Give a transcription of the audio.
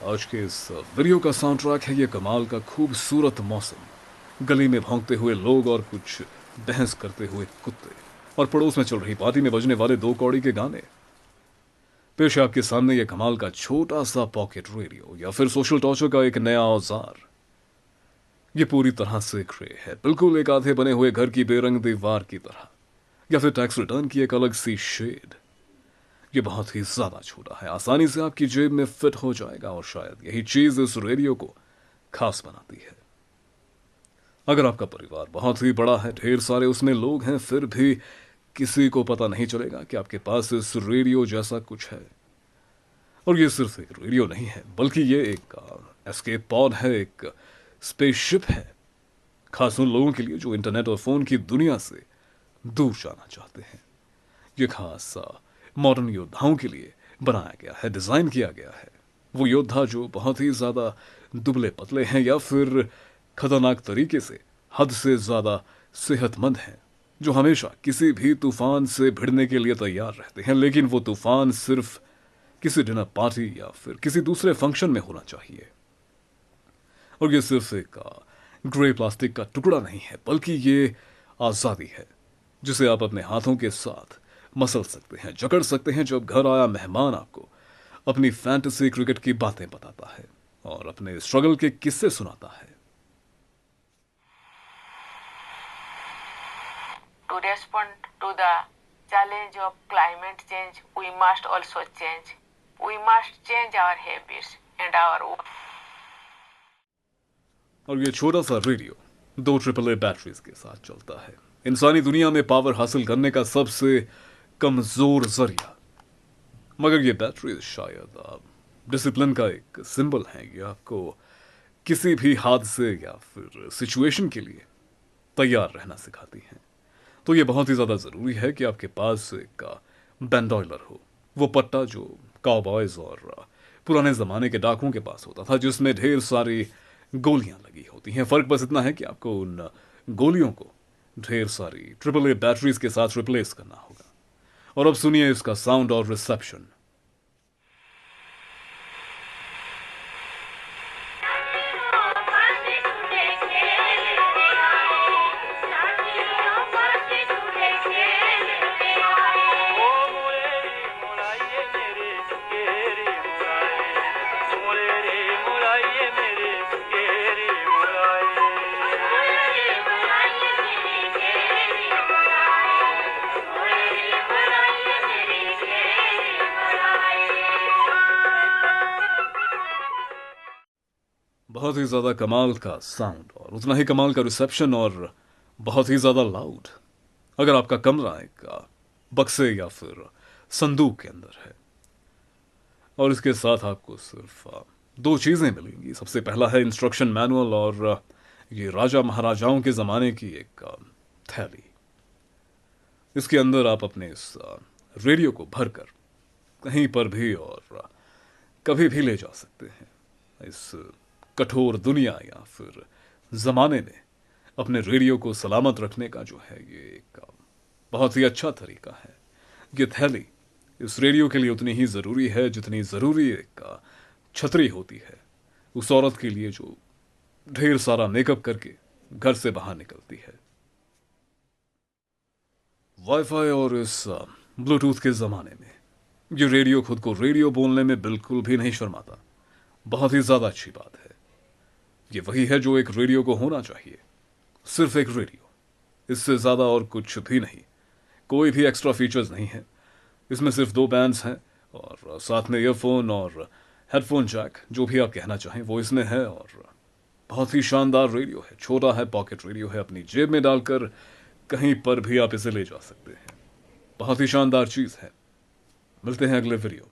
आज के इस वीडियो का साउंड ट्रैक है ये कमाल का खूबसूरत मौसम, गली में भौंकते हुए लोग और कुछ बहस करते हुए कुत्ते, और पड़ोस में चल रही पार्टी में बजने वाले 2 कौड़ी के गाने। पेश है आपके सामने ये कमाल का छोटा सा पॉकेट रेडियो या फिर सोशल टॉर्चर का एक नया औजार। ये पूरी तरह से ग्रे है, बिल्कुल एक आधे बने हुए घर की बेरंग दीवार की तरह, या फिर टैक्स रिटर्न की एक अलग सी शेड। ये बहुत ही ज्यादा छोटा है, आसानी से आपकी जेब में फिट हो जाएगा, और शायद यही चीज इस रेडियो को खास बनाती है। अगर आपका परिवार बहुत ही बड़ा है, ढेर सारे उसमें लोग हैं, फिर भी किसी को पता नहीं चलेगा कि आपके पास इस रेडियो जैसा कुछ है। और ये सिर्फ एक रेडियो नहीं है, बल्कि ये एक एस्केप पॉड है, एक स्पेसशिप है, खास उन लोगों के लिए जो इंटरनेट और फोन की दुनिया से दूर जाना चाहते हैं। ये खास मॉडर्न योद्धाओं के लिए बनाया गया है, डिजाइन किया गया है। वो योद्धा जो बहुत ही ज्यादा दुबले पतले हैं या फिर खतरनाक तरीके से हद से ज्यादा सेहतमंद हैं, जो हमेशा किसी भी तूफान से भिड़ने के लिए तैयार रहते हैं, लेकिन वो तूफान सिर्फ किसी डिनर पार्टी या फिर किसी दूसरे फंक्शन में होना चाहिए। और ये सिर्फ एक ग्रे प्लास्टिक का टुकड़ा नहीं है, बल्कि ये आजादी है, जिसे आप अपने हाथों के साथ मसल सकते हैं, जकड़ सकते हैं। जब घर आया मेहमान आपको अपनी फैंटेसी क्रिकेट की बातें बताता है और अपने स्ट्रगल के किस्से सुनाता है। To respond to the challenge of climate change, we must also change. We must change our habits and our. और ये छोटा सा रेडियो 2 AAA बैटरीज के साथ चलता है, इंसानी दुनिया में पावर हासिल करने का सबसे कमजोर जरिया। मगर ये बैटरी शायद डिसिप्लिन का एक सिंबल है। ये आपको किसी भी हादसे या फिर सिचुएशन के लिए तैयार रहना सिखाती हैं। तो ये बहुत ही ज्यादा जरूरी है कि आपके पास एक बैंडॉयलर हो, वो पट्टा जो काउबॉयज और पुराने जमाने के डाकुओं के पास होता था, जिसमें ढेर सारी गोलियां लगी होती हैं। फर्क बस इतना है कि आपको उन गोलियों को ढेर सारी AAA बैटरीज के साथ रिप्लेस करना होगा। और अब सुनिए इसका साउंड और रिसेप्शन। बहुत ही ज्यादा कमाल का साउंड और उतना ही कमाल का रिसेप्शन, और बहुत ही ज्यादा लाउड। अगर आपका कमरा एक बक्से या फिर संदूक के अंदर है, और इसके साथ आपको सिर्फ 2 चीजें मिलेंगी। सबसे पहला है इंस्ट्रक्शन मैनुअल, और ये राजा महाराजाओं के जमाने की एक थैली। इसके अंदर आप अपने इस रेडियो को भरकर कहीं पर भी और कभी भी ले जा सकते हैं। इस कठोर दुनिया या फिर जमाने में अपने रेडियो को सलामत रखने का जो है ये एक बहुत ही अच्छा तरीका है। ये थैली इस रेडियो के लिए उतनी ही जरूरी है जितनी जरूरी एक छतरी होती है उस औरत के लिए जो ढेर सारा मेकअप करके घर से बाहर निकलती है। वाईफाई और इस ब्लूटूथ के जमाने में ये रेडियो खुद को रेडियो बोलने में बिल्कुल भी नहीं शर्माता। बहुत ही ज्यादा अच्छी बात है। ये वही है जो एक रेडियो को होना चाहिए, सिर्फ एक रेडियो, इससे ज्यादा और कुछ भी नहीं। कोई भी एक्स्ट्रा फीचर्स नहीं है। इसमें सिर्फ 2 बैंड्स हैं और साथ में ईयरफोन और हेडफोन जैक, जो भी आप कहना चाहें वो इसमें है। और बहुत ही शानदार रेडियो है, छोटा है, पॉकेट रेडियो है, अपनी जेब में डालकर कहीं पर भी आप इसे ले जा सकते हैं। बहुत ही शानदार चीज है। मिलते हैं अगले वीडियो।